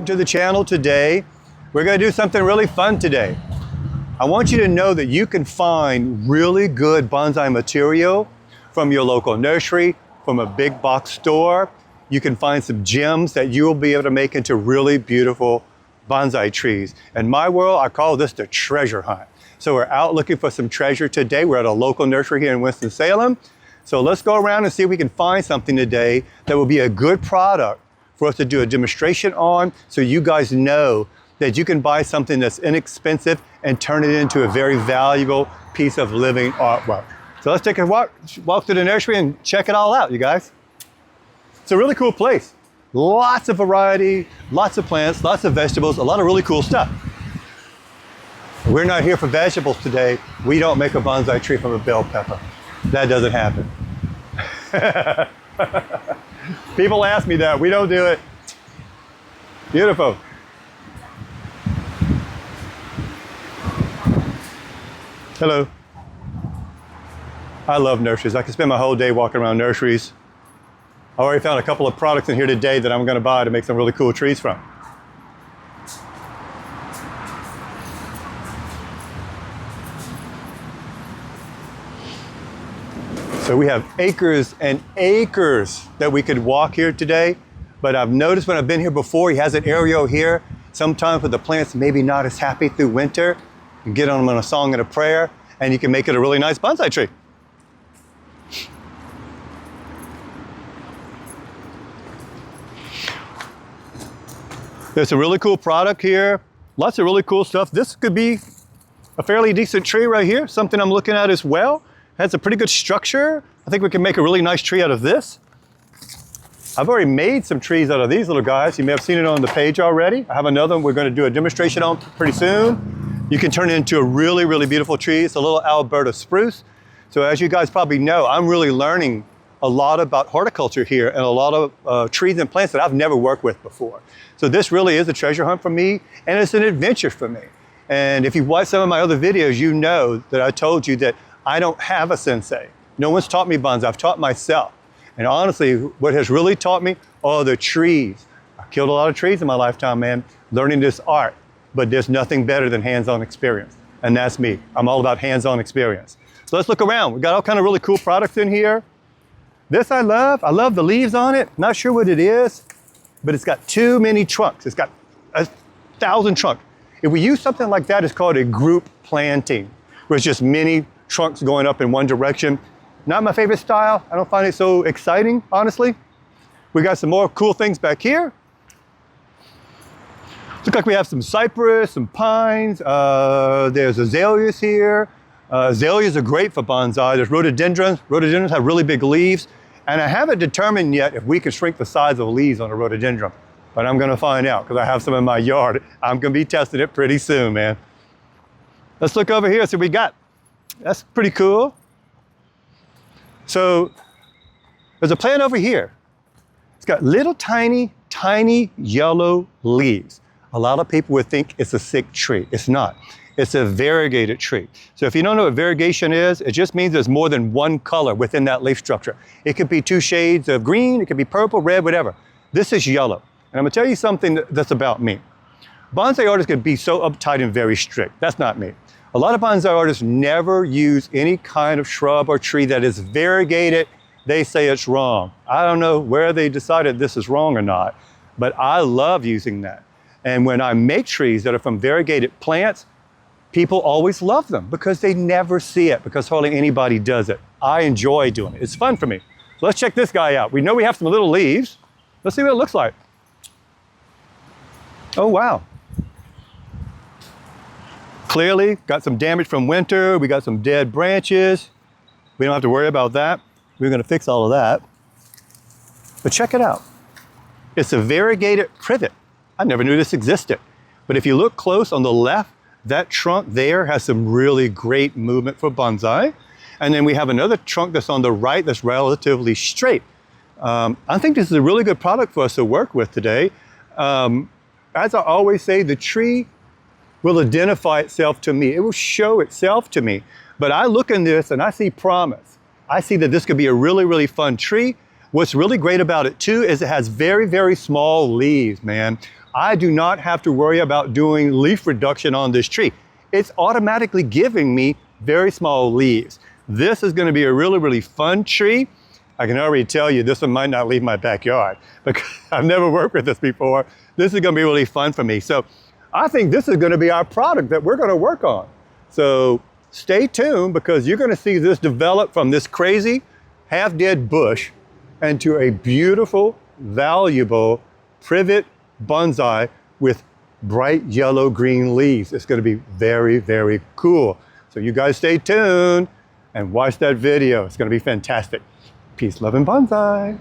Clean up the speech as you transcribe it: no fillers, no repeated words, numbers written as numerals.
To the channel today. We're going to do something really fun today. I want you to know that you can find really good bonsai material from your local nursery, from a big box store. You can find some gems that you will be able to make into really beautiful bonsai trees. In my world, I call this the treasure hunt. So we're out looking for some treasure today. We're at a local nursery here in Winston-Salem. So let's go around and see if we can find something today that will be a good product for us to do a demonstration on, so you guys know that you can buy something that's inexpensive and turn it into a very valuable piece of living artwork. So let's take a walk through the nursery and check it all out, you guys. It's a really cool place. Lots of variety, lots of plants, lots of vegetables, a lot of really cool stuff. We're not here for vegetables today. We don't make a bonsai tree from a bell pepper. That doesn't happen. People ask me that. We don't do it. Beautiful. Hello. I love nurseries. I can spend my whole day walking around nurseries. I already found a couple of products in here today that I'm going to buy to make some really cool trees from. So we have acres and acres that we could walk here today, but I've noticed when I've been here before, he has an area here. Sometimes with the plants maybe not as happy through winter, you get on them on a song and a prayer, and you can make it a really nice bonsai tree. There's a really cool product here. Lots of really cool stuff. This could be a fairly decent tree right here, something I'm looking at as well. Has a pretty good structure. I think we can make a really nice tree out of this. I've already made some trees out of these little guys. You may have seen it on the page already. I have another one we're going to do a demonstration on pretty soon. You can turn it into a really, really beautiful tree. It's a little Alberta spruce. So as you guys probably know, I'm really learning a lot about horticulture here and a lot of trees and plants that I've never worked with before. So this really is a treasure hunt for me, and it's an adventure for me. And if you watch some of my other videos, you know that I told you that I don't have a sensei. No one's taught me bonsai. I've taught myself. And honestly, what has really taught me are the trees. I killed a lot of trees in my lifetime, man, learning this art. But there's nothing better than hands-on experience. And that's me. I'm all about hands-on experience. So let's look around. We've got all kind of really cool products in here. This I love. I love the leaves on it. Not sure what it is, but it's got too many trunks. It's got 1,000 trunks. If we use something like that, it's called a group planting, where it's just many trunks going up in one direction. Not my favorite style. I don't find it so exciting, honestly. We got some more cool things back here. Looks like we have some cypress, some pines. There's azaleas here. Azaleas are great for bonsai. There's rhododendrons. Rhododendrons have really big leaves. And I haven't determined yet if we can shrink the size of leaves on a rhododendron. But I'm gonna find out because I have some in my yard. I'm gonna be testing it pretty soon, man. Let's look over here, see what we got. That's pretty cool. So there's a plant over here. It's got little tiny, tiny yellow leaves. A lot of people would think it's a sick tree. It's not. It's a variegated tree. So if you don't know what variegation is, it just means there's more than one color within that leaf structure. It could be 2 shades of green, it could be purple, red, whatever. This is yellow. And I'm gonna tell you something that's about me. Bonsai artists can be so uptight and very strict. That's not me. A lot of bonsai artists never use any kind of shrub or tree that is variegated. They say it's wrong. I don't know where they decided this is wrong or not, but I love using that. And when I make trees that are from variegated plants, people always love them because they never see it, because hardly anybody does it. I enjoy doing it. It's fun for me. So let's check this guy out. We know we have some little leaves. Let's see what it looks like. Oh, wow. Clearly, got some damage from winter. We got some dead branches. We don't have to worry about that. We're gonna fix all of that. But check it out. It's a variegated privet. I never knew this existed. But if you look close on the left, that trunk there has some really great movement for bonsai. And then we have another trunk that's on the right that's relatively straight. I think this is a really good product for us to work with today. As I always say, the tree will identify itself to me. It will show itself to me. But I look in this and I see promise. I see that this could be a really, really fun tree. What's really great about it too is it has very, very small leaves, man. I do not have to worry about doing leaf reduction on this tree. It's automatically giving me very small leaves. This is gonna be a really, really fun tree. I can already tell you this one might not leave my backyard because I've never worked with this before. This is gonna be really fun for me. So I think this is gonna be our product that we're gonna work on. So stay tuned because you're gonna see this develop from this crazy, half-dead bush into a beautiful, valuable privet bonsai with bright yellow-green leaves. It's gonna be very, very cool. So you guys stay tuned and watch that video. It's gonna be fantastic. Peace, love, and bonsai.